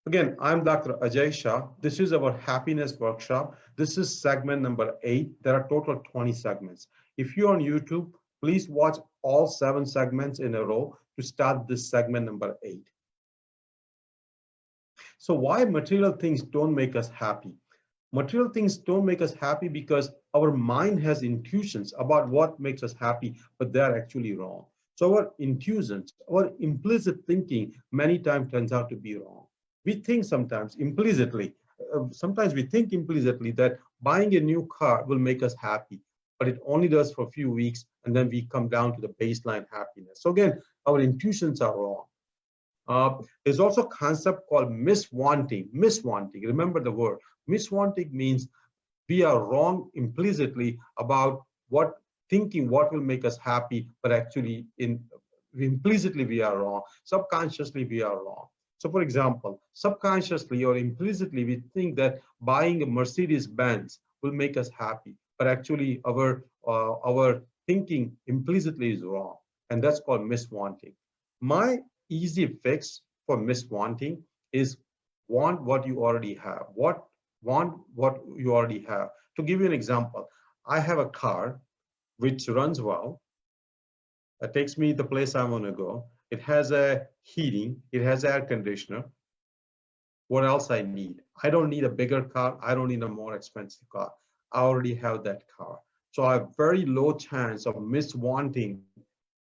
Again, I'm Dr. Ajay Shah. This is our happiness workshop. This is segment number 8. There are total 20 segments. If you're on YouTube, please watch all 7 segments in a row to start this segment number 8. So why material things don't make us happy? Material things don't make us happy because our mind has intuitions about what makes us happy, but they're actually wrong. So our intuitions, our implicit thinking many times turns out to be wrong. We think sometimes implicitly, sometimes we think implicitly that buying a new car will make us happy, but it only does for a few weeks, and then we come down to the baseline happiness. So again, our intuitions are wrong. There's also a concept called miswanting. Miswanting, remember the word. Miswanting means we are wrong implicitly about what thinking what will make us happy, but actually implicitly we are wrong. Subconsciously we are wrong. So for example, subconsciously or implicitly we think that buying a Mercedes Benz will make us happy, but actually our thinking implicitly is wrong, and that's called miswanting. My easy fix for miswanting is want what you already have. Want what you already have. To give you an example, I have a car which runs well. It takes me the place I want to go. It has a heating. It has air conditioner. What else I need? I don't need a bigger car. I don't need a more expensive car. I already have that car. So I have very low chance of miswanting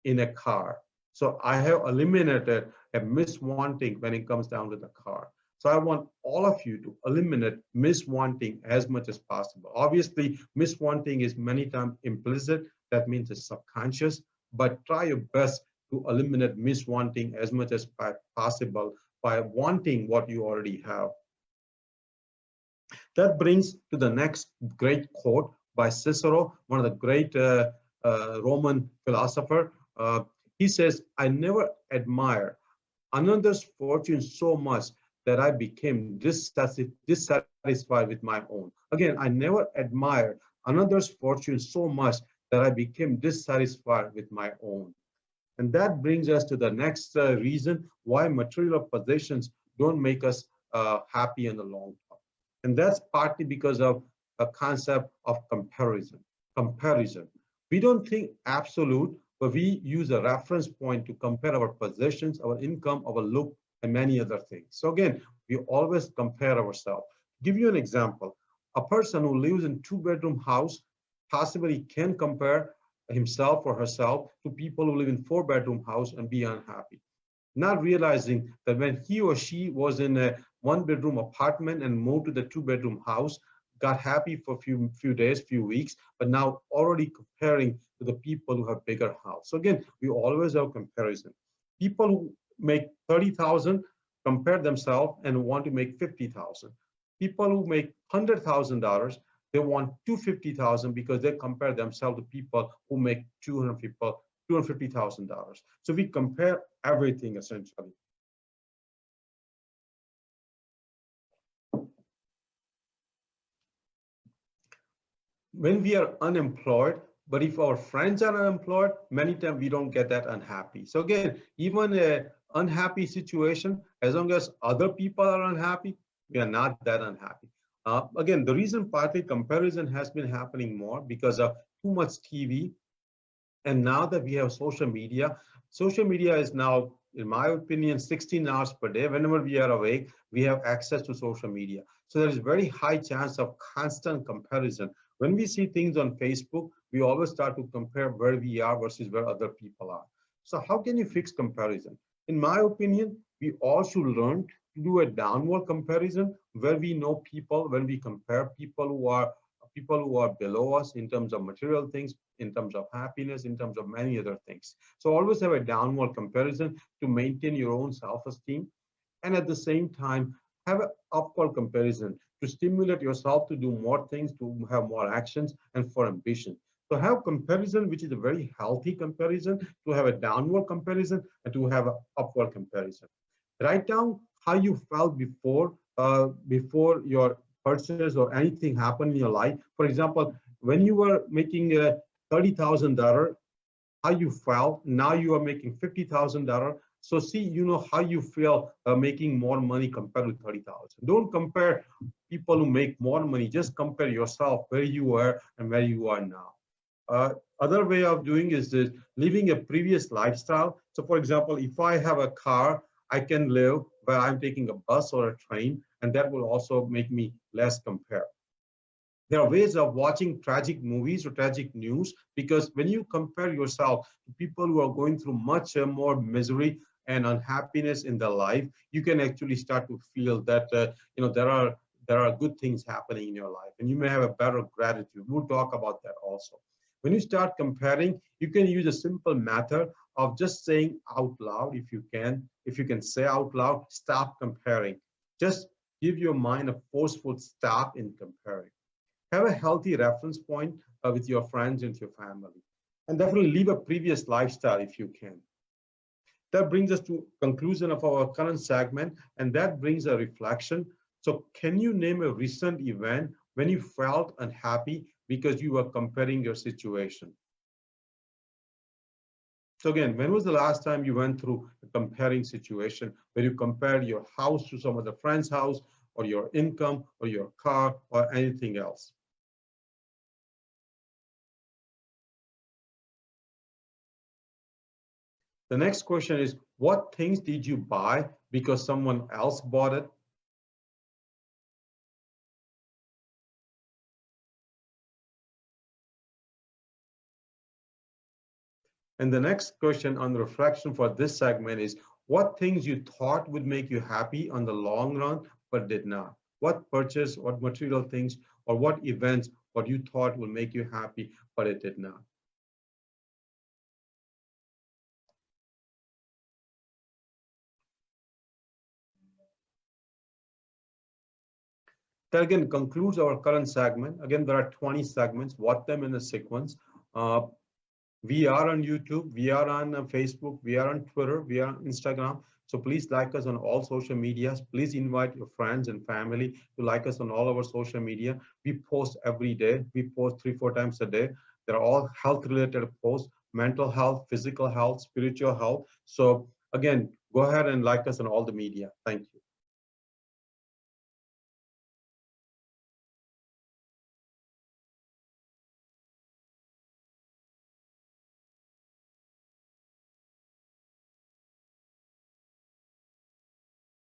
in a car. So I have eliminated a miswanting when it comes down to the car. So I want all of you to eliminate miswanting as much as possible. Obviously, miswanting is many times implicit. That means it's subconscious. But try your best to eliminate miswanting as much as possible by wanting what you already have. That brings to the next great quote by Cicero, one of the great Roman philosopher. He says, I never admire another's fortune so much that I became dissatisfied with my own. Again, I never admired another's fortune so much that I became dissatisfied with my own. And that brings us to the next reason why material possessions don't make us happy in the long term. And that's partly because of a concept of comparison. Comparison. We don't think absolute, but we use a reference point to compare our possessions, our income, our look, and many other things. So again, we always compare ourselves. Give you an example. A person who lives in two-bedroom house possibly can compare himself or herself to people who live in four-bedroom house and be unhappy, not realizing that when he or she was in a one-bedroom apartment and moved to the two-bedroom house, got happy for a few days, few weeks, but now already comparing to the people who have bigger house. So again, we always have comparison. People who make 30,000 compare themselves and want to make 50,000. People who make $100,000, they want 250,000 because they compare themselves to people who make $250,000. So we compare everything essentially. When we are unemployed, but if our friends are unemployed, many times we don't get that unhappy. So again, even a unhappy situation, as long as other people are unhappy, we are not that unhappy. Again, the reason partly comparison has been happening more because of too much TV. And now that we have social media is now, in my opinion, 16 hours per day. Whenever we are awake, we have access to social media. So there is very high chance of constant comparison. When we see things on Facebook, we always start to compare where we are versus where other people are. So how can you fix comparison? In my opinion, we all should learn to do a downward comparison where we know people, when we compare people who are below us in terms of material things, in terms of happiness, in terms of many other things. So always have a downward comparison to maintain your own self-esteem, and at the same time, have an upward comparison to stimulate yourself to do more things, to have more actions, and for ambition. So have comparison, which is a very healthy comparison, to have a downward comparison, and to have an upward comparison. Write down how you felt before your purchase or anything happened in your life. For example, when you were making $30,000, how you felt. Now you are making $50,000. So see, you know how you feel making more money compared to 30,000. Don't compare people who make more money. Just compare yourself where you were and where you are now. Other way of doing is this, living a previous lifestyle. So for example, if I have a car, I can live where I'm taking a bus or a train, and that will also make me less compare. There are ways of watching tragic movies or tragic news, because when you compare yourself to people who are going through much more misery and unhappiness in their life, you can actually start to feel that there are good things happening in your life, and you may have a better gratitude. We'll talk about that also. When you start comparing, you can use a simple method of just saying out loud, if you can say out loud, stop comparing. Just give your mind a forceful stop in comparing. Have a healthy reference point with your friends and your family, and definitely leave a previous lifestyle if you can. That brings us to conclusion of our current segment, and that brings a reflection. So can you name a recent event when you felt unhappy because you were comparing your situation? So again, when was the last time you went through a comparing situation where you compared your house to some other friend's house, or your income, or your car, or anything else? The next question is, what things did you buy because someone else bought it? And the next question on the reflection for this segment is, what things you thought would make you happy on the long run but did not? What purchase, what material things, or what events, what you thought would make you happy but it did not? That again concludes our current segment. Again, there are 20 segments. Watch them in a sequence. Uh, We are on YouTube, we are on Facebook, we are on Twitter, we are on Instagram. So please like us on all social medias. Please invite your friends and family to like us on all our social media. We post every day. We post 3, 4 times a day. They're all health related posts, mental health, physical health, spiritual health. So again, go ahead and like us on all the media. Thank you.